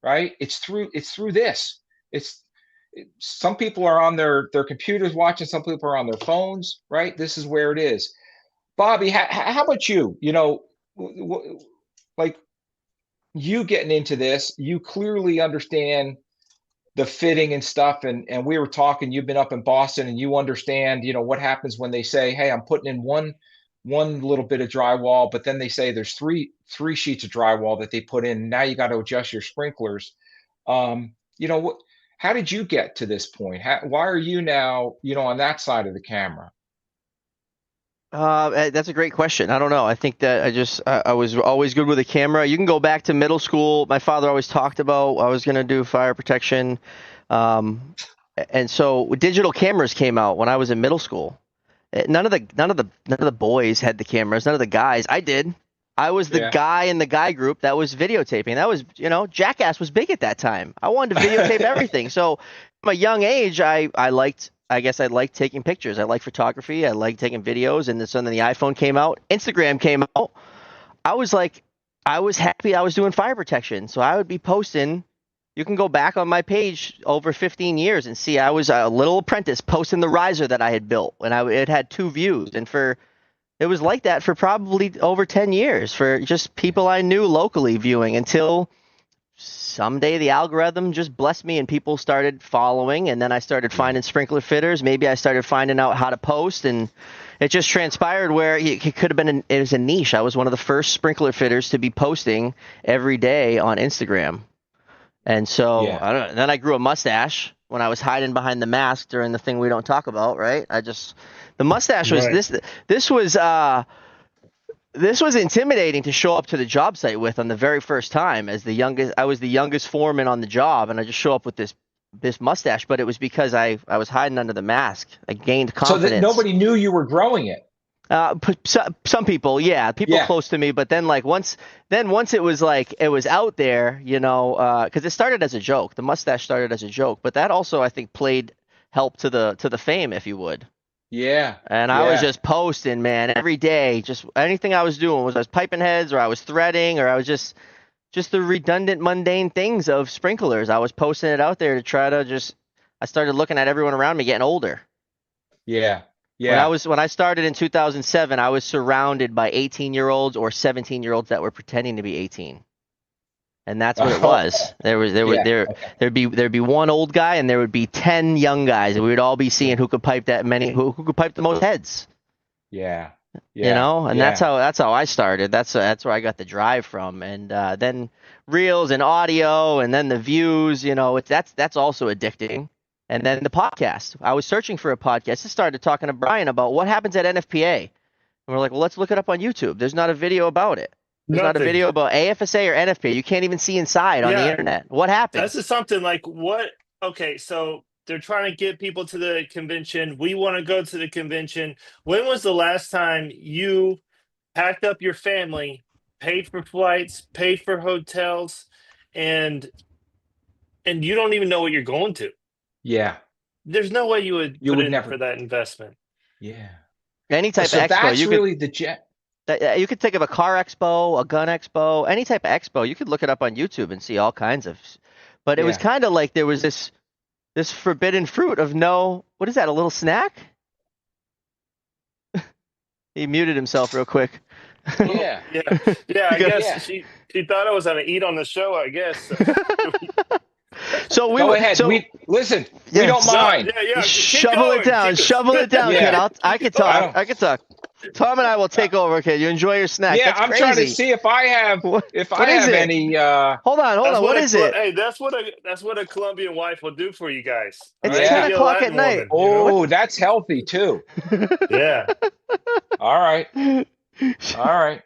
right? It's through this. Some people are on their computers watching, some people are on their phones, right? This is where it is. Bobby, how about you? Like you getting into this, you clearly understand the fitting and stuff, and we were talking, you've been up in Boston and you understand what happens when they say, hey, I'm putting in one little bit of drywall, but then they say there's three sheets of drywall that they put in. Now you got to adjust your sprinklers. How did you get to this point? Why are you now on that side of the camera? That's a great question. I don't know. I think that I was always good with a camera. You can go back to middle school. My father always talked about I was going to do fire protection. And so digital cameras came out when I was in middle school. None of the boys had the cameras. None of the guys. I did. I was the Yeah. guy in the guy group that was videotaping. That was, Jackass was big at that time. I wanted to videotape everything. So from a young age, I guess I liked taking pictures. I like photography. I like taking videos. And then the iPhone came out, Instagram came out. I was like, I was happy I was doing fire protection. So I would be posting. You can go back on my page over 15 years and see I was a little apprentice posting the riser that I had built, and it had 2 views. And it was like that for probably over 10 years for just people I knew locally viewing, until someday the algorithm just blessed me and people started following, and then I started finding sprinkler fitters. Maybe I started finding out how to post, and it just transpired where it could have been it was a niche. I was one of the first sprinkler fitters to be posting every day on Instagram. And so Yeah. I don't know. Then I grew a mustache when I was hiding behind the mask during the thing we don't talk about, right? The mustache was Right. this was intimidating to show up to the job site with on the very first time. I was the youngest foreman on the job, and I just show up with this mustache, but it was because I was hiding under the mask. I gained So that confidence. nobody knew you were growing it. Some people, yeah, people Yeah. close to me, but then once it was like it was out there, because it started as a joke. The mustache started as a joke, but that also I think helped to the fame, if you would. Yeah. And I was Yeah. just posting, man, every day. Just anything I was doing was I was piping heads, or I was threading, or I was just the redundant, mundane things of sprinklers. I was posting it out there to try to just. I started looking at everyone around me getting older. Yeah. When Yeah. I started in 2007, I was surrounded by 18-year-olds or 17-year-olds that were pretending to be 18. And that's what it Oh, was. yeah. Okay. There'd be one old guy and there would be 10 young guys, and we would all be seeing who could pipe who could pipe the most heads. Yeah. Yeah. And Yeah. that's how I started. That's where I got the drive from. And then reels and audio, and then the views. That's also addicting. And then the podcast. I was searching for a podcast. I started talking to Brian about what happens at NFPA. And we're like, well, let's look it up on YouTube. There's not a video about it. There's not a Nothing. video about AFSA or NFPA. You can't even see inside on the Yeah. internet. What This happens? is something like what? Okay, so they're trying to get people to the convention. We want to go to the convention. When was the last time you packed up your family, paid for flights, paid for hotels, and you don't even know what you're going to? Yeah. There's no way you would You put would in for never. that investment. Yeah. Any type So of expo. that's really the jet. You could think of a car expo, a gun expo, any type of expo. You could look it up on YouTube and see all kinds of. But it was Yeah. kind of like there was this forbidden fruit of no. What is that? A little snack? He muted himself real quick. Yeah. Yeah, yeah. I You guess Yeah. she thought I was gonna eat on the show. I guess. So we Go were. ahead. So We listen. Yeah. We don't So, mind. yeah, keep shovel going, it down. keep Shovel it down, Yeah. kid. I could I talk. don't- I could talk. Tom and I will take over, kid. You enjoy your snack. Yeah. That's I'm crazy. trying to see if I have What is it? any. Hold on. That's What a is it? Hey, that's what a Colombian wife will do for you guys. It's All right? 10 Give you a o'clock Latin at night. woman, Oh, that's healthy too. Yeah. All right. All right.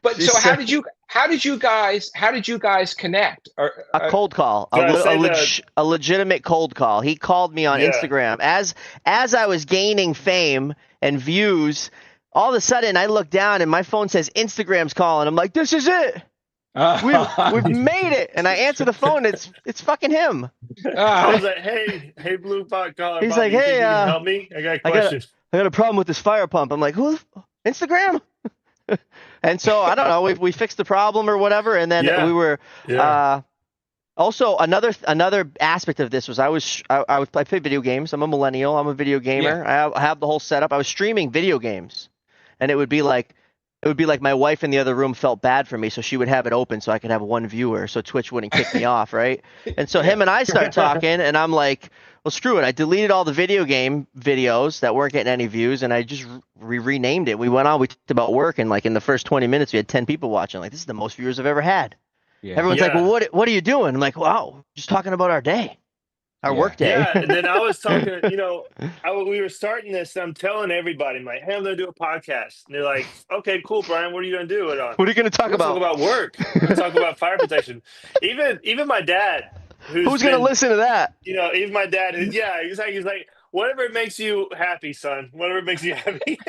But so how did you guys connect? A cold call, Did I say a legitimate cold call. He called me on Yeah. Instagram as I was gaining fame and views. All of a sudden, I look down and my phone says Instagram's calling. I'm like, this is it. We've made it. And I answer the phone. It's fucking him. I was like, hey, Blue Pot caller. He's Bobby, like, you think hey, you can help me? I got a I question. got a problem with this fire pump. I'm like, who? Instagram? And so I don't know. We fixed the problem or whatever, and then Yeah. we were. Yeah. Also, another aspect of this was I play video games. I'm a millennial. I'm a video gamer. I have the whole setup. I was streaming video games, and it would be like my wife in the other room felt bad for me, so she would have it open so I could have one viewer, so Twitch wouldn't kick me off, right? And so him and I start talking, and I'm like, well, screw it. I deleted all the video game videos that weren't getting any views, and I just renamed it. We went on. We talked about work, and like in the first 20 minutes, we had 10 people watching. Like, this is the most viewers I've ever had. Yeah. Everyone's like, Yeah. well, what are you doing? I'm like, wow, just talking about our day, our Yeah. work day. Yeah, and then I was talking, we were starting this, and I'm telling everybody, I'm like, hey, I'm going to do a podcast. And they're like, okay, cool, Brian, what are you going to do it on? What are you going to talk We're gonna about? talk about work. We're going to talk about fire protection. Even my dad, Who's going to listen to that? Even my dad, he's like, whatever makes you happy, son. Whatever makes you happy.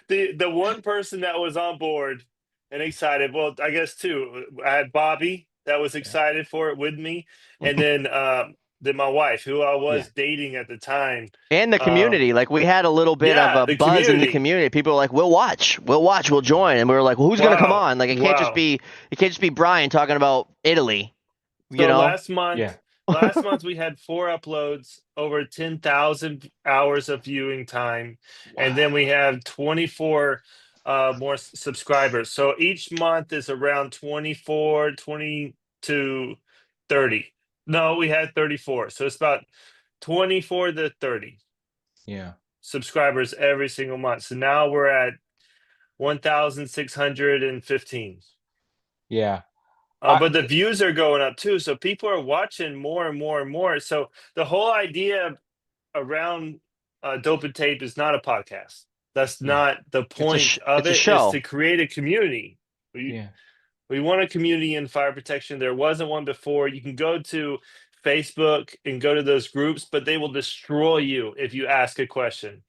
The one person that was on board and excited, well, I guess two. I had Bobby that was Yeah. excited for it with me, and then my wife, who I Yeah. was dating at the time. And the Um, community, like we had a little bit of yeah, a the buzz in the community. community. People were like, we'll join," and we were like, "Well, who's gonna come Wow, on?" Like wow. it can't just be Brian talking about Italy, you So know? Yeah. last month we had 4 uploads, over 10,000 hours of viewing time, and then we Wow. have 24 more subscribers. So each month is around 24, 20 to 30. No, we had 34. So it's about 24 to 30 Yeah. subscribers every single month. So now we're at 1,615. Yeah. But the views are going up too, so people are watching more and more and more. So the whole idea around Dope and Tape is not a podcast. That's Yeah. not the point of It's a it. Is show. to create a community. Yeah. We want a community in fire protection. There wasn't one before. You can go to Facebook and go to those groups, but they will destroy you if you ask a question.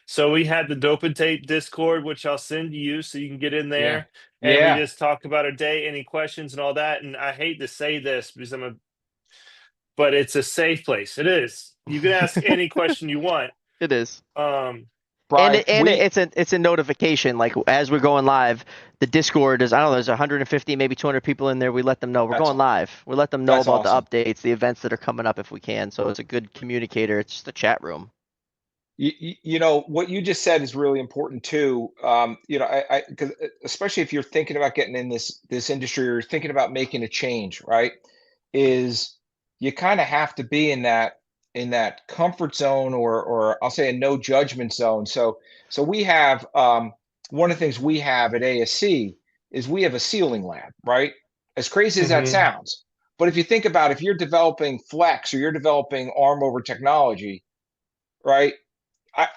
So we had the Dope and Tape Discord, which I'll send you so you can get in Yeah. there and we Yeah. just talk about our day, any questions and all that. And I hate to say this because but it's a safe place. It is. You can ask any question you want. It is. Um, Brian, It's a notification. Like as we're going live, the Discord is, I don't know, there's 150, maybe 200 people in there. We let them know we're that's going live. We let them know that's about the awesome. updates, the events that are coming up if we can. So it's a good communicator. It's just a chat room. You know what you just said is really important too. You know, I because especially if you're thinking about getting in this industry or thinking about making a change, right? Is you kind of have to be in that comfort zone or I'll say a no judgment zone. So we have one of the things we have at ASC is we have a sealing lab, right? As crazy as that mhm. sounds, but if you think about if you're developing flex or you're developing arm over technology, right?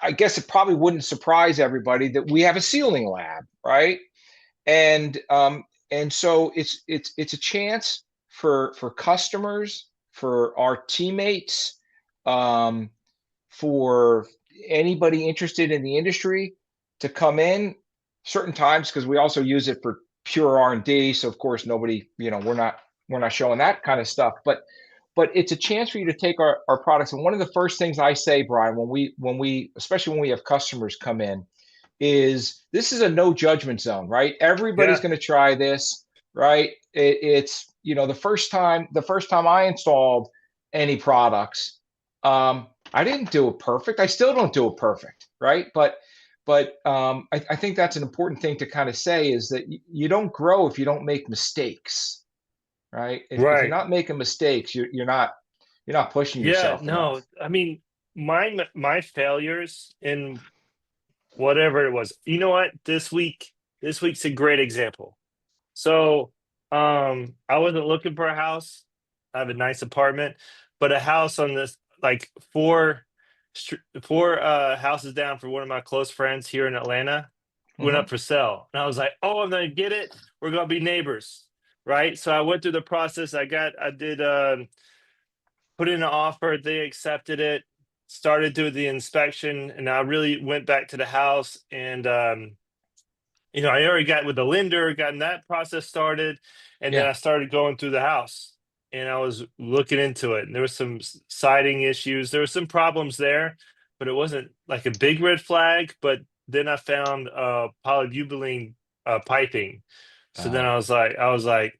I guess it probably wouldn't surprise everybody that we have a sealing lab, right? And so it's a chance for customers, for our teammates, um, for anybody interested in the industry to come in certain times because we also use it for pure R&D. So of course nobody, you know, we're not showing that kind of stuff, but it's a chance for you to take our products. And one of the first things I say, Brian, when we especially when we have customers come in, is this is a no judgment zone, right? Everybody's Yeah, going to try this, right? It's you know the first time I installed any products, I didn't do it perfect. I still don't do it perfect, right? But I think that's an important thing to kind of say is that you don't grow if you don't make mistakes, right? If you're right. not making mistakes, you're not pushing Yeah, yourself no. enough. I mean, my failures in whatever it was. You know what? This week's a great example. So, I wasn't looking for a house. I have a nice apartment, but a house on this like four houses down for one of my close friends here in Atlanta went Hmm. up for sale. And I was like, "Oh, I'm gonna get it. We're gonna be neighbors." Right? So I went through the process. I did put in an offer, they accepted it, started doing the inspection, and I really went back to the house and I already got with the lender, gotten that process started, and then Yeah. I started going through the house and I was looking into it. And there was some siding issues. There were some problems there, but it wasn't like a big red flag. But then I found polybutylene piping. So then Uh, I was like,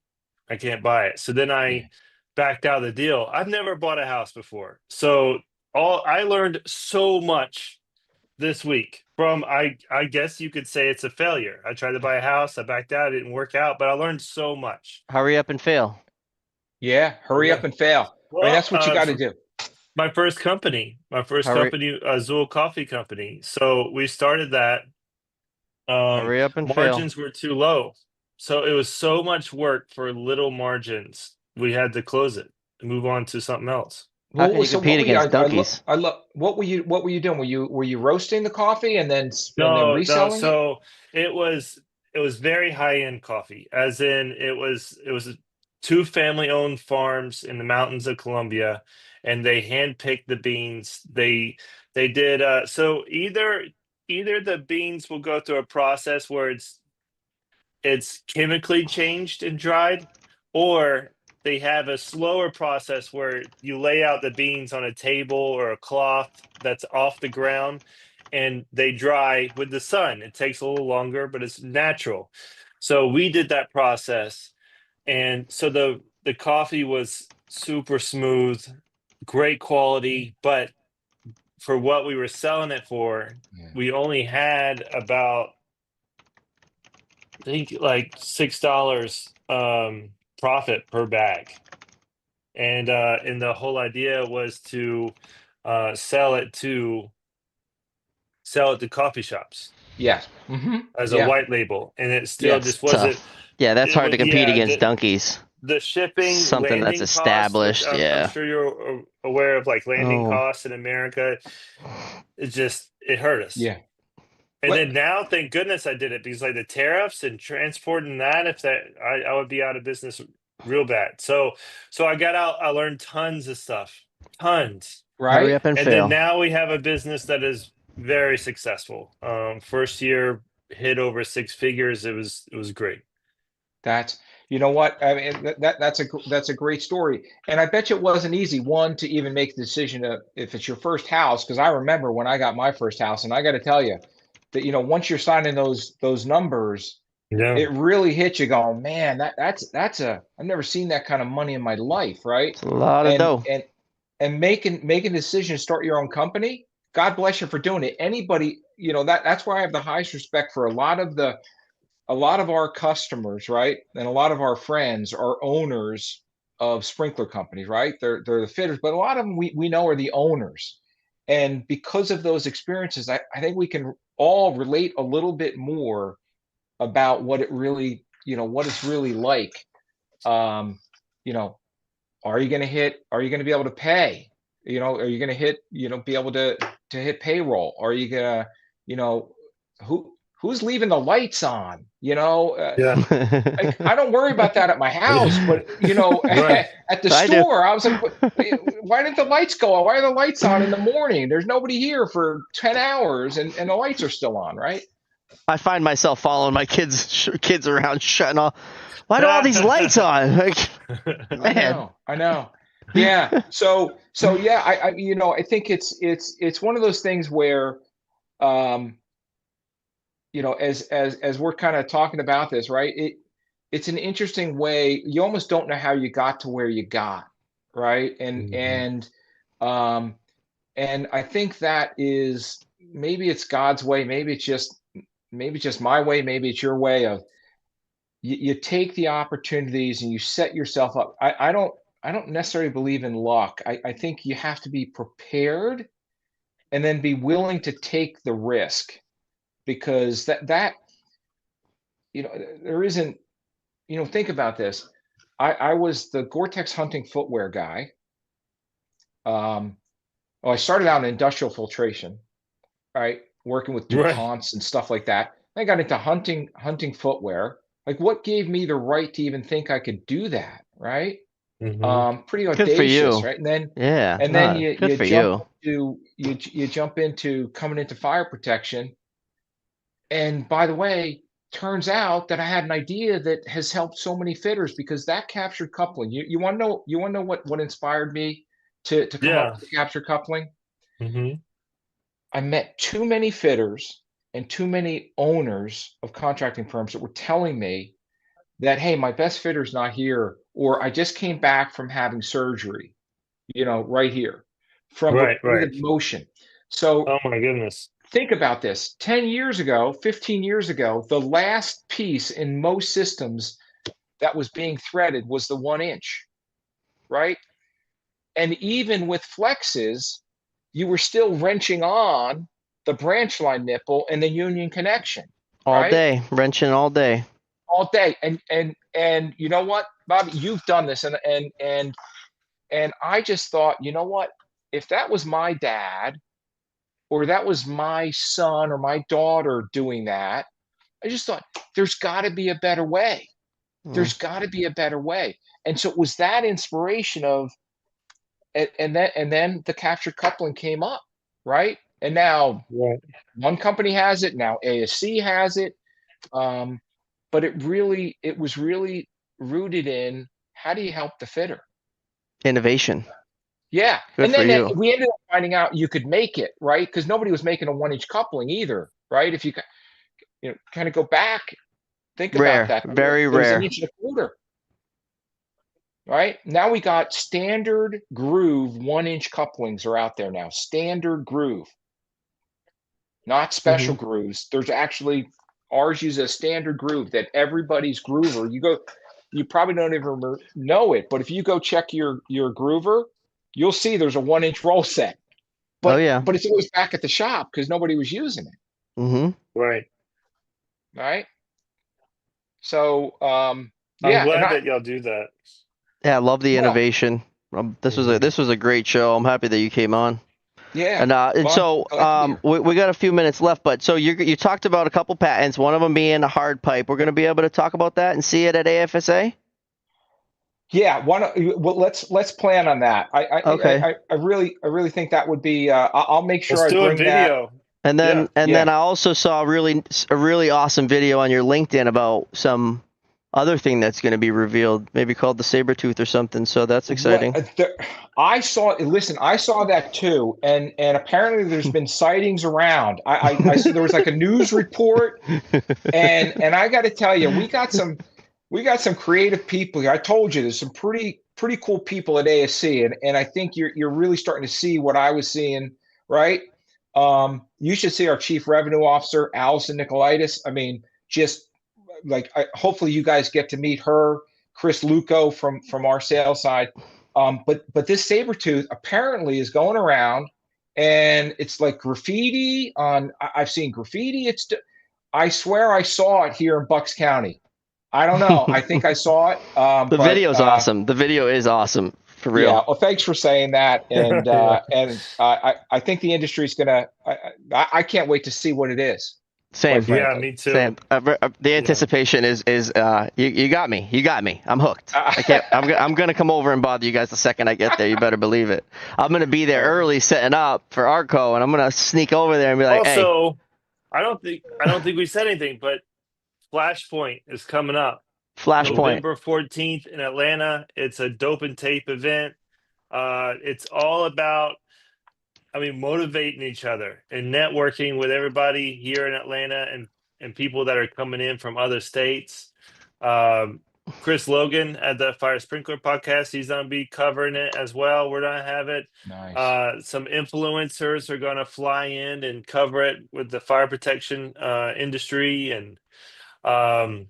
I can't buy it. So then yeah. I backed out of the deal. I've never bought a house before. So all I learned so much this week from I guess you could say it's a failure. I tried to buy a house, I backed out, it didn't work out, but I learned so much. Hurry up and fail. Yeah. Hurry up Yeah. and fail. I mean, Well, that's what you got to for do. my first Hurry company, Azul Coffee Company. So we started that. hurry up and fail. Margins were too low, so it was so much work for little margins. We had to close it and move on to something else. How can you So compete what were you? against donkeys? I love. What were you doing? Were you roasting the coffee and then No, no. reselling it? So it was it was very high end coffee, as in it was two family-owned farms in the mountains of Colombia, and they handpicked the beans. They did so either the beans will go through a process where it's chemically changed and dried, or they have a slower process where you lay out the beans on a table or a cloth that's off the ground and they dry with the sun. It takes a little longer, but it's natural. So we did that process. And so the coffee was super smooth, great quality, but for what we were selling it for, Yeah. we only had about, I think, like $6 profit per bag. And the whole idea was to sell it to coffee shops Yes. Mm-hmm. as a Yeah. white label, and it still Yes. It's just wasn't. tough. Yeah, that's It hard was, to compete yeah, against donkeys. the shipping, Something that's landing costs, which established. I'm Yeah. sure you're aware of, like landing Oh. costs in America. It hurt us. Yeah. And What? then now, thank goodness I did it, because like the tariffs and transporting that, if that I would be out of business real bad. So I got out, I learned tons of stuff, tons. Hurry Right. up and And then fail. now we have a business that is very successful. First year hit over six figures. It was great. That's, you know what? I mean, that's a great story. And I bet you it wasn't easy, one, to even make the decision to, if it's your first house, because I remember when I got my first house, and I got to tell you that, once you're signing those numbers, Yeah. it really hits you going, man, I've never seen that kind of money in my life, right? It's a lot of And dough. and making a decision to start your own company, God bless you for doing it. Anybody, that's why I have the highest respect for a lot of our customers, right? And a lot of our friends are owners of sprinkler companies, right? They're the fitters, but a lot of them we know are the owners. And because of those experiences, I think we can all relate a little bit more about what it really, what it's really like. Um, you know, are you going to be able to pay? Are you going to be able to hit payroll? Are you going to, you know, who's leaving the lights on? Yeah. I don't worry about that at my house, but Right. at the I do. store, I was like, why didn't the lights go on? Why are the lights on in the morning? There's nobody here for 10 hours and the lights are still on, right? I find myself following my kids around, shutting off. Why do all these lights on? Like, man. I know. Yeah. So yeah, I think it's one of those things where, um, as we're kind of talking about this, right? It's an interesting way. You almost don't know how you got to where you got, right? Mhm. Um, and I think that is, maybe it's God's way, maybe it's just my way, maybe it's your way of, you take the opportunities and you set yourself up. I don't necessarily believe in luck. I think you have to be prepared and then be willing to take the risk, because that there isn't, think about this. I was the Gore-Tex hunting footwear guy. Well, I started out in industrial filtration, right? Working with Right. DuPonts and stuff like that. I got into hunting footwear. Like, what gave me the right to even think I could do that, right? Hmm. Pretty Good for audacious, you. right? And then Yeah. and then No, you good you for jump you. into you jump into coming into fire protection. And by the way, turns out that I had an idea that has helped so many fitters, because that captured coupling. You want to know what inspired me to come up Yeah. with the captured coupling? Hmm. I met too many fitters and too many owners of contracting firms that were telling me that, hey, my best fitter's not here, or I just came back from having surgery, right here, from Right. repetitive Right. motion. So Oh my goodness. think about this. 10 years ago, 15 years ago, the last piece in most systems that was being threaded was the 1 inch, right? And even with flexes, you were still wrenching on the branch line nipple and the union connection, All right? day, wrenching all day. All day. And you know what, Bobby, you've done this, and I just thought, you know what? If that was my dad, or that was my son or my daughter doing that, I just thought, there's got to be a better way. Mm. There's got to be a better way. And so it was that inspiration of, and then the captured coupling came up, right? And now Right. one company has it, now ASC has it. But it was really rooted in, how do you help the fitter? Innovation. Yeah. Good And for then you. we ended up finding out you could make it, right? Because nobody was making a 1-inch coupling either, right? If you kind of go back, think about Rare. that. Very It was an rare. inch and a quarter, right? Now we got standard groove 1-inch couplings are out there now. Standard groove, not Hmm. special grooves. There's actually, ours uses a standard groove that everybody's groover. You probably don't even know it, but if you go check your groover, you'll see there's a 1-inch roll set. Oh But yeah. but it's always back at the shop because nobody was using it, Hmm. Right. right? So I'm yeah, and glad I that y'all do that. Yeah, I love the well, innovation. Hmm. This was a great show. I'm happy that you came on. yeah, And well, I'm so glad to be here. we got a few minutes left, but so you talked about a couple patents, one of them being a hard pipe. We're going to be able to talk about that and see it at AFSA. Yeah, well, let's plan on that. Okay. I really think that would be. I'll make sure Let's I do a bring that. video. And Yeah. then Yeah, I also saw a really awesome video on your LinkedIn about some other thing that's going to be revealed, maybe called the saber tooth or something. So that's what exciting. I saw. Listen, I saw that too, and apparently there's been sightings around. I saw there was like a news report, and I got to tell you, we got some creative people here. I told you there's some pretty cool people at ASC, and I think you're really starting to see what I was seeing, right? You should see our chief revenue officer, Allison Nicolaitis. I mean, just like hopefully you guys get to meet her, Chris Luco from our sales side. But this saber tooth apparently is going around, and it's like graffiti on. I've seen graffiti. I swear I saw it here in Bucks County. I don't know. I think I saw it. The video's awesome. The video is awesome for Yeah. real. Well, thanks for saying that. Yeah. I think the industry's gonna. I can't wait to see what it is. Quite Same. Yeah, frankly. me too. Same. The Yeah. anticipation is you got me. You got me. I'm hooked. I can't. I'm gonna come over and bother you guys the second I get there. You better believe it. I'm gonna be there early setting up for Arco, and I'm gonna sneak over there and be like, "Hey, Also, I don't think we said anything, but Flashpoint is coming up Flashpoint." November 14th in Atlanta. It's a dope and tape event. It's all about, I mean, motivating each other and networking with everybody here in Atlanta and people that are coming in from other states. Um, Chris Logan at the Fire Sprinkler podcast, he's going to be covering it as well. We're going to have it. Nice. Some influencers are going to fly in and cover it with the fire protection industry. And um,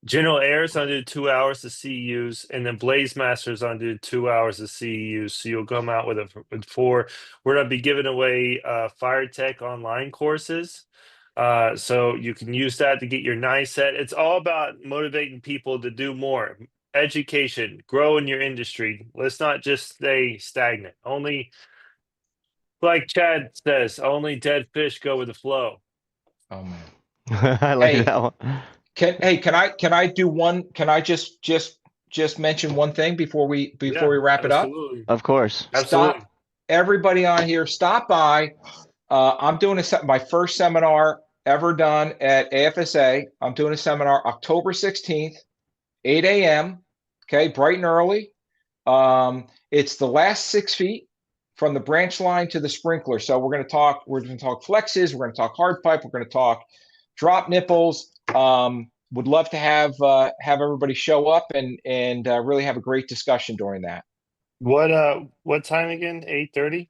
General Air's on do 2 hours of CEUs, and then Blaze Master's on do 2 hours of CEUs. So you'll come out with four. We're gonna be giving away fire tech online courses. So you can use that to get your nice set. It's all about motivating people to do more. Education, grow in your industry. Let's not just stay stagnant. Only, like Chad says, only dead fish go with the flow. Oh man. I like Hey, that one. can I do one? Can I just mention one thing before Yeah, we wrap it up? absolutely. Of course. Stop, Absolutely. everybody on here. Stop by. I'm doing my first seminar ever done at AFSA. I'm doing a seminar October 16th, 8 a.m. Okay, bright and early. It's the last 6 feet from the branch line to the sprinkler. So we're going to talk flexes. We're going to talk hard pipe. We're going to talk drop nipples. Would love to have everybody show up and really have a great discussion during that. What time again? 8:30?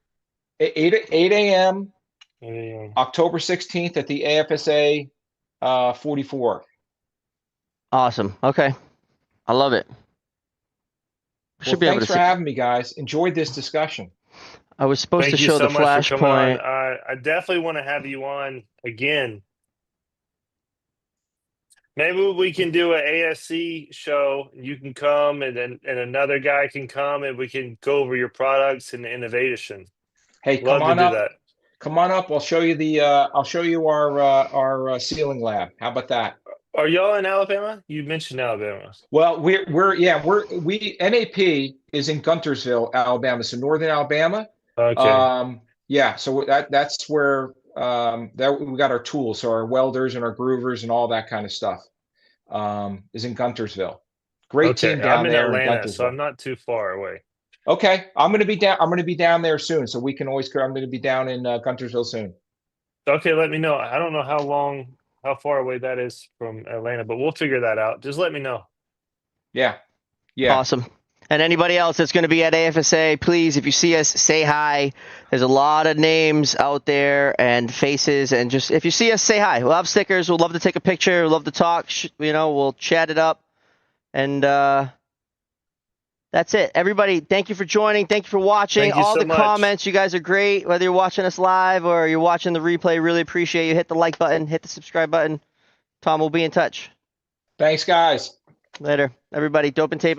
8 a.m. 8 a.m. October 16th at the AFSA 44. Awesome. Okay. I love it. Well, Should be able to thanks for see. having me, guys. Enjoyed this discussion. I was supposed to Thank you show the so much for coming on. Flashpoint. I definitely want to have you on again. Maybe we can do an ASC show. You can come, and then another guy can come, and we can go over your products and innovation. Hey, come Love to on do up. that. Come on up. I'll show you our ceiling lab. How about that? Are y'all in Alabama? You mentioned Alabama. Well, we NAP is in Guntersville, Alabama, so northern Alabama. Okay. Yeah, so that's where that we got our tools, so our welders and our groovers and all that kind of stuff is in Guntersville. Great Okay. team I'm down in there in Atlanta, so Guntersville. I'm not too far away. Okay, I'm gonna be down. I'm gonna be down there soon, so we can always go. I'm gonna be down in Guntersville soon. Okay, let me know. I don't know how far away that is from Atlanta, but we'll figure that out. Just let me know. Yeah, yeah. Awesome. And anybody else that's going to be at AFSA, please, if you see us, say hi. There's a lot of names out there and faces, and just if you see us, say hi. We'll have stickers. We'll love to take a picture. We'll love to talk. We'll chat it up. And that's it. Everybody, thank you for joining. Thank you for watching. Thank you All so the much. comments, you guys are great. Whether you're watching us live or you're watching the replay, really appreciate you. Hit the like button, hit the subscribe button. Tom will be in touch. Thanks, guys. Later. Everybody, Dope and Tape.